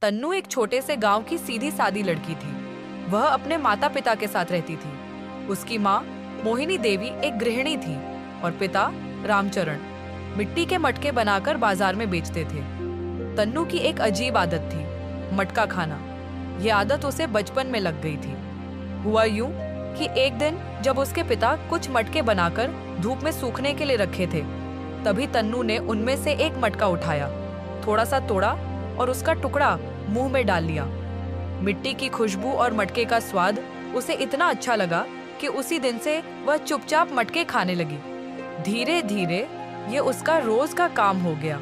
तन्नू एक छोटे से गांव की सीधी सादी लड़की थी। वह अपने माता पिता के साथ रहती थी। उसकी माँ मोहिनी देवी एक गृहिणी थी और पिता रामचरण मिट्टी के मटके बनाकर बाजार में बेचते थे। तन्नू की एक अजीब आदत थी, मटका खाना। यह आदत उसे बचपन में लग गई थी। हुआ यूं कि एक दिन जब उसके पिता कुछ मटके बनाकर धूप में सूखने के लिए रखे थे, तभी तन्नू ने उनमें से एक मटका उठाया, थोड़ा सा तोड़ा और उसका टुकड़ा मुंह में डाल लिया। मिट्टी की खुशबू और मटके का स्वाद उसे इतना अच्छा लगा कि उसी दिन से वह चुपचाप मटके खाने लगी। धीरे धीरे ये उसका रोज का काम हो गया,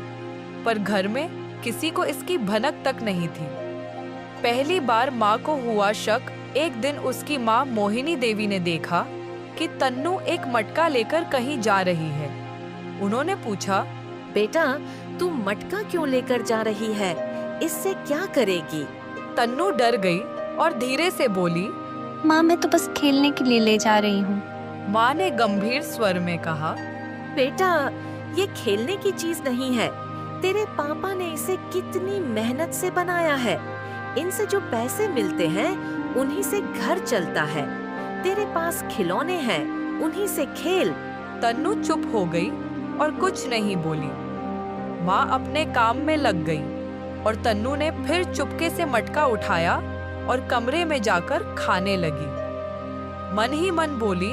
पर घर में किसी को इसकी भनक तक नहीं थी। पहली बार माँ को हुआ शक। एक दिन उसकी माँ मोहिनी देवी ने देखा कि तन्नू एक मटका लेकर कहीं जा रही है। उन्होंने पूछा, बेटा, तू मटका क्यों लेकर जा रही है? इससे क्या करेगी? तन्नू डर गई और धीरे से बोली, माँ, मैं तो बस खेलने के लिए ले जा रही हूँ। माँ ने गंभीर स्वर में कहा, बेटा, ये खेलने की चीज नहीं है। तेरे पापा ने इसे कितनी मेहनत से बनाया है। इनसे जो पैसे मिलते हैं उन्हीं से घर चलता है। तेरे पास खिलौने हैं, उन्हीं से खेल। तन्नू चुप हो गई और कुछ नहीं बोली। माँ अपने काम में लग गई और तन्नू ने फिर चुपके से मटका उठाया और कमरे में जाकर खाने लगी। मन ही मन बोली,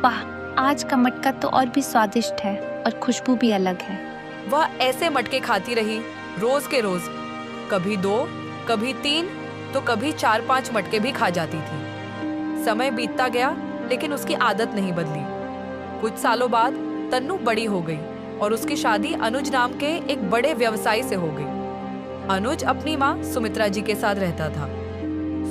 वाह, आज का मटका तो और भी स्वादिष्ट है और खुशबू भी अलग है। वह ऐसे मटके खाती रही, रोज के रोज। कभी 2, कभी 3 तो कभी 4-5 मटके भी खा जाती थी। समय बीतता गया लेकिन उसकी आदत नहीं बदली। कुछ सालों बाद तन्नू बड़ी हो गई और उसकी शादी अनुज नाम के एक बड़े व्यवसायी से हो गई। अनुज अपनी माँ सुमित्रा जी के साथ रहता था।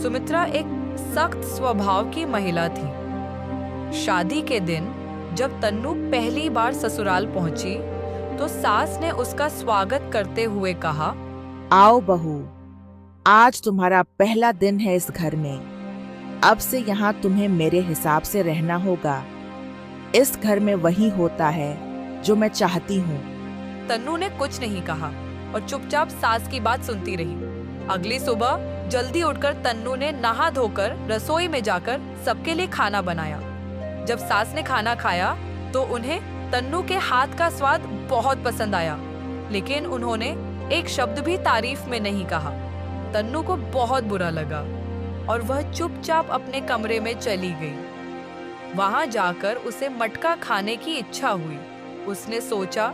सुमित्रा एक सख्त स्वभाव की महिला थी। शादी के दिन जब तन्नू पहली बार ससुराल पहुंची तो सास ने उसका स्वागत करते हुए कहा, आओ बहू, आज तुम्हारा पहला दिन है इस घर में। अब से यहाँ तुम्हें मेरे हिसाब से रहना होगा। इस घर में वही होता है जो मैं चाहती हूँ। तन्नू ने कुछ नहीं कहा और चुपचाप सास की बात सुनती रही। अगली सुबह जल्दी उठकर तन्नू ने नहा धोकर रसोई में जाकर सबके लिए खाना बनाया। जब सास ने खाना खाया तो उन्हें तन्नू के हाथ का स्वाद बहुत पसंद आया, लेकिन उन्होंने एक शब्द भी तारीफ में नहीं कहा। तन्नू को बहुत बुरा लगा और वह चुपचाप अपने कमरे में चली गई। वहां जाकर उसे मटका खाने की इच्छा हुई। उसने सोचा,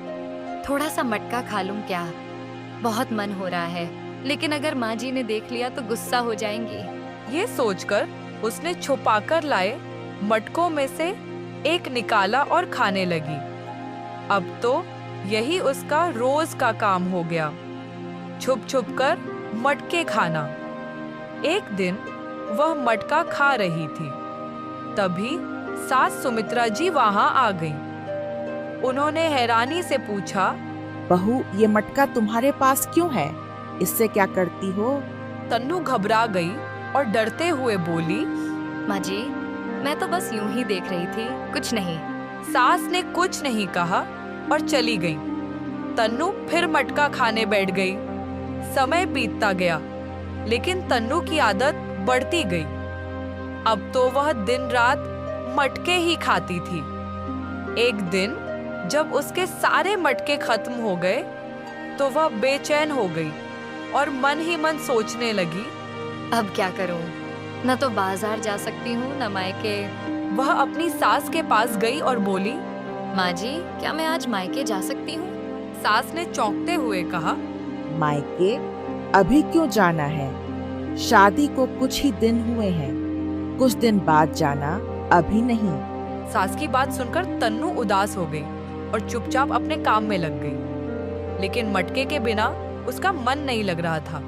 थोड़ा सा मटका खा लूं क्या? बहुत मन हो रहा है, लेकिन अगर माँ जी ने देख लिया तो गुस्सा हो जाएंगी। ये सोचकर उसने छुपाकर लाए मटकों में से एक निकाला और खाने लगी। अब तो यही उसका रोज का काम हो गया, छुप छुप कर मटके खाना। एक दिन वह मटका खा रही थी, तभी सास सुमित्रा जी वहां आ गईं। उन्होंने हैरानी से पूछा, बहू, ये मटका तुम्हारे पास क्यों है? इससे क्या करती हो? तन्नू घबरा गई और डरते हुए बोली, माँ जी, मैं तो बस यूं ही देख रही थी, कुछ नहीं। सास ने कुछ नहीं कहा और चली गई। तन्नू फिर मटका खाने बैठ गई। समय बीतता गया, लेकिन तन्नू की आदत बढ़ती गई। अब तो वह दिन रात मटके ही खाती थी। एक दिन जब उसके सारे मटके खत्म हो गए तो वह बेचैन हो गई और मन ही मन सोचने लगी, अब क्या करूं? न तो बाजार जा सकती हूँ, न मायके। वह अपनी सास के पास गई और बोली, माँ जी, क्या मैं आज मायके जा सकती हूँ? सास ने चौंकते हुए कहा, मायके अभी क्यों जाना है? शादी को कुछ ही दिन हुए हैं, कुछ दिन बाद जाना, अभी नहीं। सास की बात सुनकर तन्नू उदास हो गई और चुपचाप अपने काम में लग गई। लेकिन मटके के बिना उसका मन नहीं लग रहा था।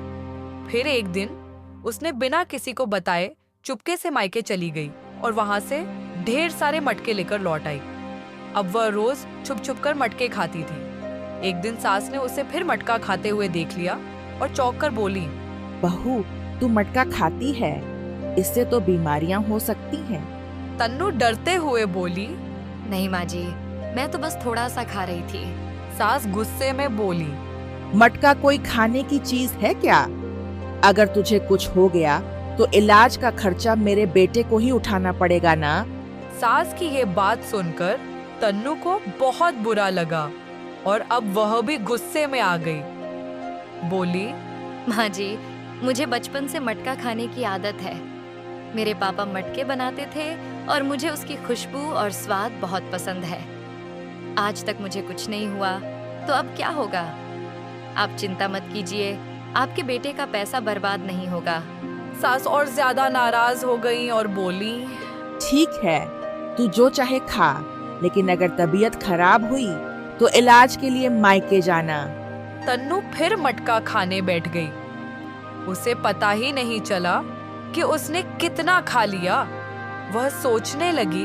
फिर एक दिन उसने बिना किसी को बताए चुपके से मायके चली गई और वहां से ढेर सारे मटके लेकर लौट आई। अब वह रोज छुप छुप कर मटके खाती थी। एक दिन सास ने उसे फिर मटका खाते हुए देख लिया और चौंक कर बोली, बहू, तू मटका खाती है, इससे तो बीमारियां हो सकती हैं। तन्नू डरते हुए बोली, नहीं माँ जी, मैं तो बस थोड़ा सा खा रही थी। सास गुस्से में बोली, मटका कोई खाने की चीज है क्या? अगर तुझे कुछ हो गया तो इलाज का खर्चा मेरे बेटे को ही उठाना पड़ेगा ना। सास की ये बात सुनकर तन्नू को बहुत बुरा लगा और अब वह भी गुस्से में आ गई। बोली, माँ जी, मुझे बचपन से मटका खाने की आदत है। मेरे पापा मटके बनाते थे और मुझे उसकी खुशबू और स्वाद बहुत पसंद है। आज तक मुझे कुछ नहीं हुआ, तो अब क्या होगा? आप चिंता मत कीजिए, आपके बेटे का पैसा बर्बाद नहीं होगा। सास और ज्यादा नाराज हो गई और बोली, ठीक है, तू जो चाहे खा, लेकिन अगर तबीयत खराब हुई तो इलाज के लिए मायके जाना। तन्नू फिर मटका खाने बैठ गई। उसे पता ही नहीं चला कि उसने कितना खा लिया। वह सोचने लगी,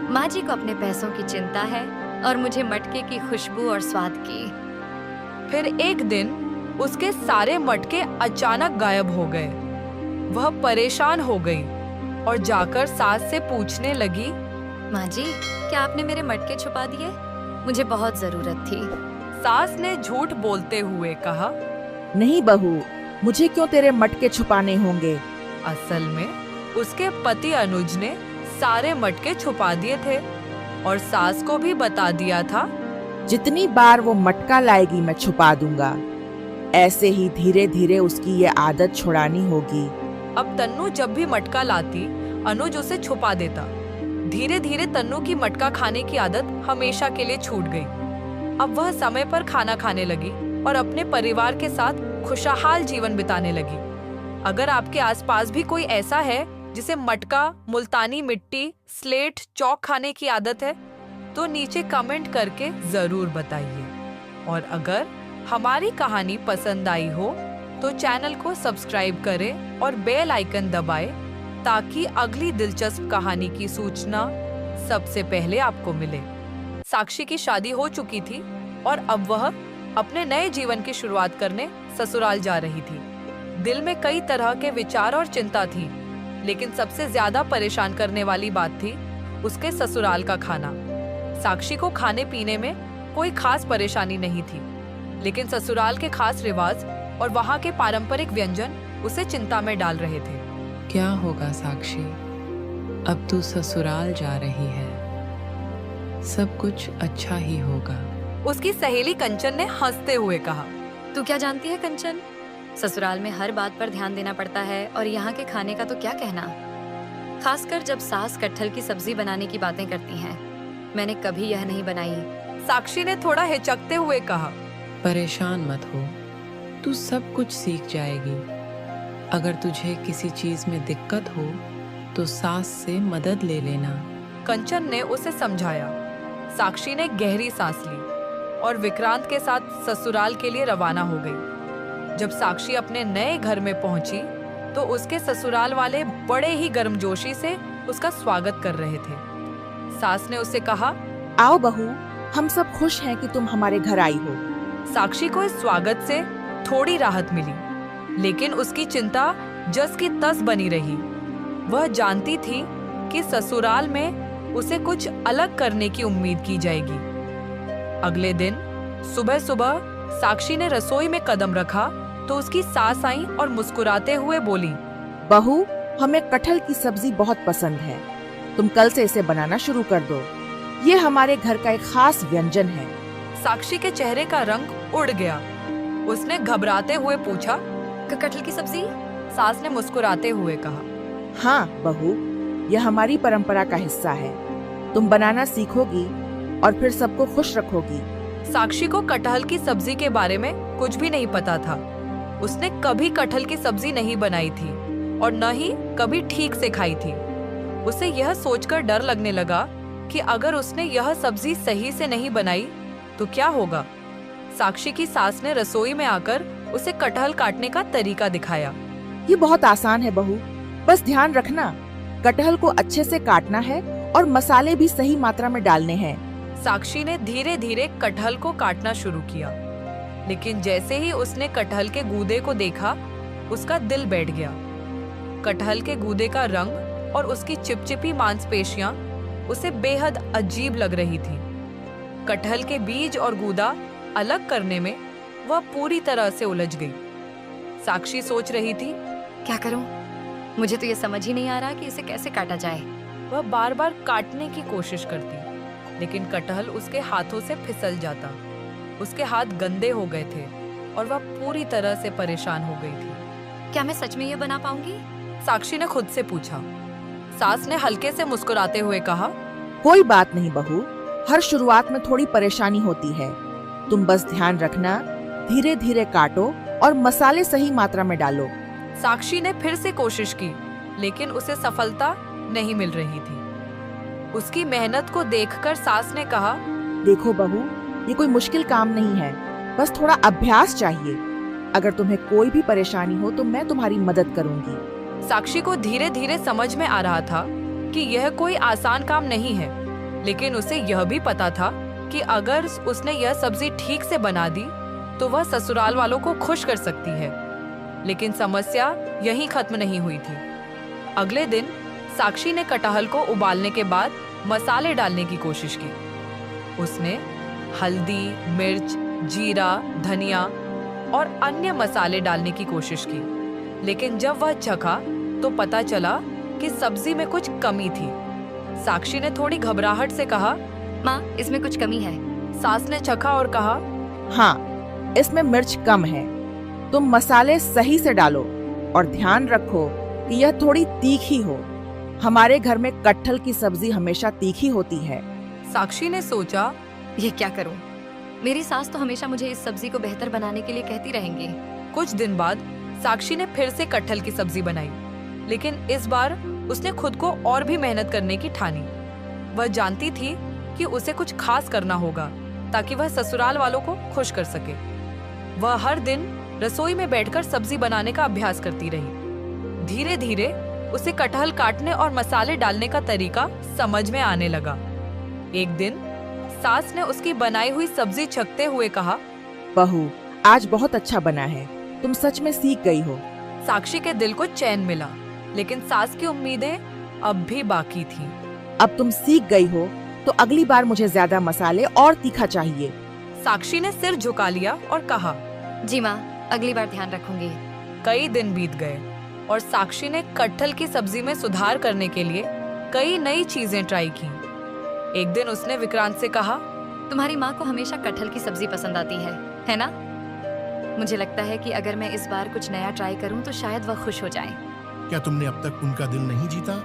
माँ जी को अपने पैसों की चिंता है और मुझे मटके की खुशबू और स्वाद की। फिर एक दिन उसके सारे मटके अचानक गायब हो गए। वह परेशान हो गई और जाकर सास से पूछने लगी, माँ जी, क्या आपने मेरे मटके छुपा दिए? मुझे बहुत जरूरत थी। सास ने झूठ बोलते हुए कहा, नहीं बहू, मुझे क्यों तेरे मटके छुपाने होंगे। असल में उसके पति अनुज ने सारे मटके छुपा दिए थे और सास को भी बता दिया था। जितनी बार वो मटका लाएगी मैं छुपा दूंगा। ऐसे ही धीरे धीरे उसकी ये आदत छुड़ानी होगी। अब तन्नू जब भी मटका लाती, अनुज उसे छुपा देता। धीरे धीरे तन्नू की मटका खाने की आदत हमेशा के लिए छूट गई। अब वह समय पर खाना खाने लगी और अपने परिवार के साथ खुशहाल जीवन बिताने लगी। अगर आपके आसपास भी कोई ऐसा है जिसे मटका, मुल्तानी मिट्टी, स्लेट, चौक खाने की आदत है, तो नीचे कमेंट करके जरूर बताइए। और अगर हमारी कहानी पसंद आई हो तो चैनल को सब्सक्राइब करें और बेल आइकन दबाएं ताकि अगली दिलचस्प कहानी की सूचना सबसे पहले आपको मिले। साक्षी की शादी हो चुकी थी और अब वह अपने नए जीवन की शुरुआत करने ससुराल जा रही थी। दिल में कई तरह के विचार और चिंता थी, लेकिन सबसे ज्यादा परेशान करने वाली बात थी उसके ससुराल का खाना। साक्षी को खाने पीने में कोई खास परेशानी नहीं थी, लेकिन ससुराल के खास रिवाज और वहाँ के पारंपरिक व्यंजन उसे चिंता में डाल रहे थे। क्या होगा साक्षी, अब तू ससुराल जा रही है, सब कुछ अच्छा ही होगा। उसकी सहेली कंचन ने हंसते हुए कहा, तू क्या जानती है कंचन, ससुराल में हर बात पर ध्यान देना पड़ता है और यहाँ के खाने का तो क्या कहना। खासकर जब सास कटहल की सब्जी बनाने की बातें करती हैं। मैंने कभी यह नहीं बनाई। साक्षी ने थोड़ा हिचकते हुए कहा, परेशान मत हो, तू सब कुछ सीख जाएगी। अगर तुझे किसी चीज में दिक्कत हो तो सास से मदद ले लेना। कंचन ने उसे समझाया। साक्षी ने गहरी सांस ली और विक्रांत के साथ ससुराल के लिए रवाना हो गई। जब साक्षी अपने नए घर में पहुंची तो उसके ससुराल वाले बड़े ही गर्मजोशी से उसका स्वागत कर रहे थे। सास ने उसे कहा, आओ बहू, हम सब खुश हैं कि तुम हमारे घर आई हो। साक्षी को इस स्वागत से थोड़ी राहत मिली, लेकिन उसकी चिंता जस की तस बनी रही। वह जानती थी कि ससुराल में उसे कुछ अलग करने की उम्मीद की जाएगी। अगले दिन सुबह सुबह साक्षी ने रसोई में कदम रखा तो उसकी सास आई और मुस्कुराते हुए बोली, बहू, हमें कटहल की सब्जी बहुत पसंद है, तुम कल से इसे बनाना शुरू कर दो। ये हमारे घर का एक खास व्यंजन है। साक्षी के चेहरे का रंग उड़ गया। उसने घबराते हुए पूछा, कटहल की सब्जी? सास ने मुस्कुराते हुए कहा, हाँ बहू, यह हमारी परंपरा का हिस्सा है। तुम बनाना सीखोगी और फिर सबको खुश रखोगी। साक्षी को कटहल की सब्जी के बारे में कुछ भी नहीं पता था। उसने कभी कटहल की सब्जी नहीं बनाई थी और न ही कभी ठीक से खाई थी। उसे यह सोचकर डर लगने लगा कि अगर उसने यह सब्जी सही से नहीं बनाई तो क्या होगा। साक्षी की सास ने रसोई में आकर उसे कटहल काटने का तरीका दिखाया। ये बहुत आसान है बहू, बस ध्यान रखना, कटहल को अच्छे से काटना है और मसाले भी सही मात्रा में डालने हैं। साक्षी ने धीरे धीरे कटहल को काटना शुरू किया, लेकिन जैसे ही उसने कटहल के गूदे को देखा, उसका दिल बैठ गया। कटहल के गूदे का रंग और उसकी चिपचिपी मांसपेशियां उसे बेहद अजीब लग रही थी। कटहल के बीज और गूदा अलग करने में वह पूरी तरह से उलझ गई। साक्षी सोच रही थी। क्या करूं? मुझे तो ये समझ ही नहीं आ रहा कि इसे कैसे काटा जाए। वह बार बार काटने की कोशिश करती, लेकिन कटहल उसके हाथों से फिसल जाता। उसके हाथ गंदे हो गए थे और वह पूरी तरह से परेशान हो गई थी। क्या मैं सच में ये बना पाऊंगी? साक्षी ने खुद से पूछा। सास ने हल्के से मुस्कुराते हुए कहा, कोई बात नहीं बहू, हर शुरुआत में थोड़ी परेशानी होती है। तुम बस ध्यान रखना, धीरे धीरे काटो और मसाले सही मात्रा में डालो। साक्षी ने फिर से कोशिश की, लेकिन उसे सफलता नहीं मिल रही थी। उसकी मेहनत को देखकर सास ने कहा, देखो बहू, ये कोई मुश्किल काम नहीं है, बस थोड़ा अभ्यास चाहिए। अगर तुम्हें कोई भी परेशानी हो तो मैं तुम्हारी मदद करूंगी। साक्षी को धीरे धीरे समझ में आ रहा था कि यह कोई आसान काम नहीं है, लेकिन उसे यह भी पता था कि अगर उसने यह सब्जी ठीक से बना दी तो वह ससुराल वालों को खुश कर सकती है। लेकिन समस्या यहीं खत्म नहीं हुई थी। अगले दिन साक्षी ने कटहल को उबालने के बाद मसाले डालने की कोशिश की। उसने हल्दी, मिर्च, जीरा, धनिया और अन्य मसाले डालने की कोशिश की, लेकिन जब वह चखा तो पता चला कि सब्जी में कुछ कमी थी। साक्षी ने थोड़ी घबराहट से कहा, माँ, इसमें कुछ कमी है। सास ने चखा और कहा, हाँ, इसमें मिर्च कम है। तुम मसाले सही से डालो और ध्यान रखो कि यह थोड़ी तीखी हो। हमारे घर में कटहल की सब्जी हमेशा तीखी होती है। साक्षी ने सोचा, ये क्या करूं? मेरी सास तो हमेशा मुझे इस सब्जी को बेहतर बनाने के लिए कहती रहेंगी। कुछ दिन बाद साक्षी ने फिर से कटहल की सब्जी बनाई, लेकिन इस बार उसने खुद को और भी मेहनत करने की ठानी। वह जानती थी कि उसे कुछ खास करना होगा ताकि वह ससुराल वालों को खुश कर सके। वह हर दिन रसोई में बैठकर सब्जी बनाने का अभ्यास करती रही। धीरे धीरे उसे कटहल काटने और मसाले डालने का तरीका समझ में आने लगा। एक दिन सास ने उसकी बनाई हुई सब्जी चखते हुए कहा, बहू, आज बहुत अच्छा बना है, तुम सच में सीख गई हो। साक्षी के दिल को चैन मिला, लेकिन सास की उम्मीदें अब भी बाकी थीं। अब तुम सीख गई हो तो अगली बार मुझे ज्यादा मसाले और तीखा चाहिए। साक्षी ने सिर झुका लिया और कहा, जी माँ, अगली बार ध्यान रखूंगी। कई दिन बीत गए और साक्षी ने कटहल की सब्जी में सुधार करने के लिए कई नई चीजें ट्राई की। एक दिन उसने विक्रांत से कहा, तुम्हारी माँ को हमेशा कटहल की सब्जी पसंद आती है ना? मुझे लगता है कि अगर मैं इस बार कुछ नया ट्राई करूं तो शायद वह खुश हो जाए। क्या तुमने अब तक उनका दिल नहीं जीता?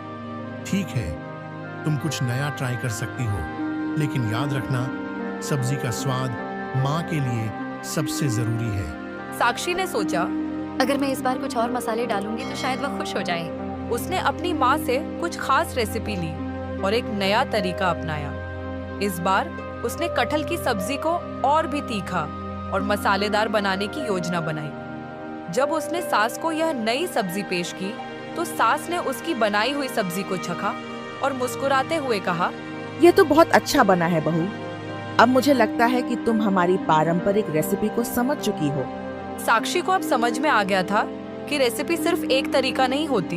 ठीक है, तुम कुछ नया ट्राई कर सकती हो, लेकिन याद रखना, सब्जी का स्वाद माँ के लिए सबसे जरूरी है। साक्षी ने सोचा, अगर मैं इस बार कुछ और मसाले डालूंगी तो शायद वह खुश हो जाए। उसने अपनी माँ से कुछ खास रेसिपी ली और एक नया तरीका अपनाया। इस बार उसने कटहल की सब्जी को और भी तीखा और मसालेदार बनाने की योजना बनाई। जब उसने सास को यह नई सब्जी पेश की तो सास ने उसकी बनाई हुई सब्जी को चखा और मुस्कुराते हुए कहा, ये तो बहुत अच्छा बना है बहू। अब मुझे लगता है कि तुम हमारी पारंपरिक रेसिपी को समझ चुकी हो। साक्षी को अब समझ में आ गया था कि रेसिपी सिर्फ एक तरीका नहीं होती,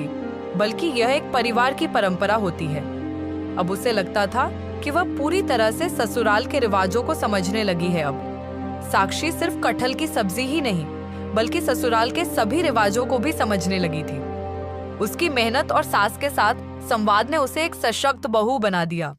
बल्कि यह एक परिवार की परंपरा होती है। अब उसे लगता था कि वह पूरी तरह से ससुराल के रिवाजों को समझने लगी है। अब साक्षी सिर्फ कटहल की सब्जी ही नहीं, बल्कि ससुराल के सभी रिवाजों को भी समझने लगी थी। उसकी मेहनत और सास के साथ संवाद ने उसे एक सशक्त बहू बना दिया।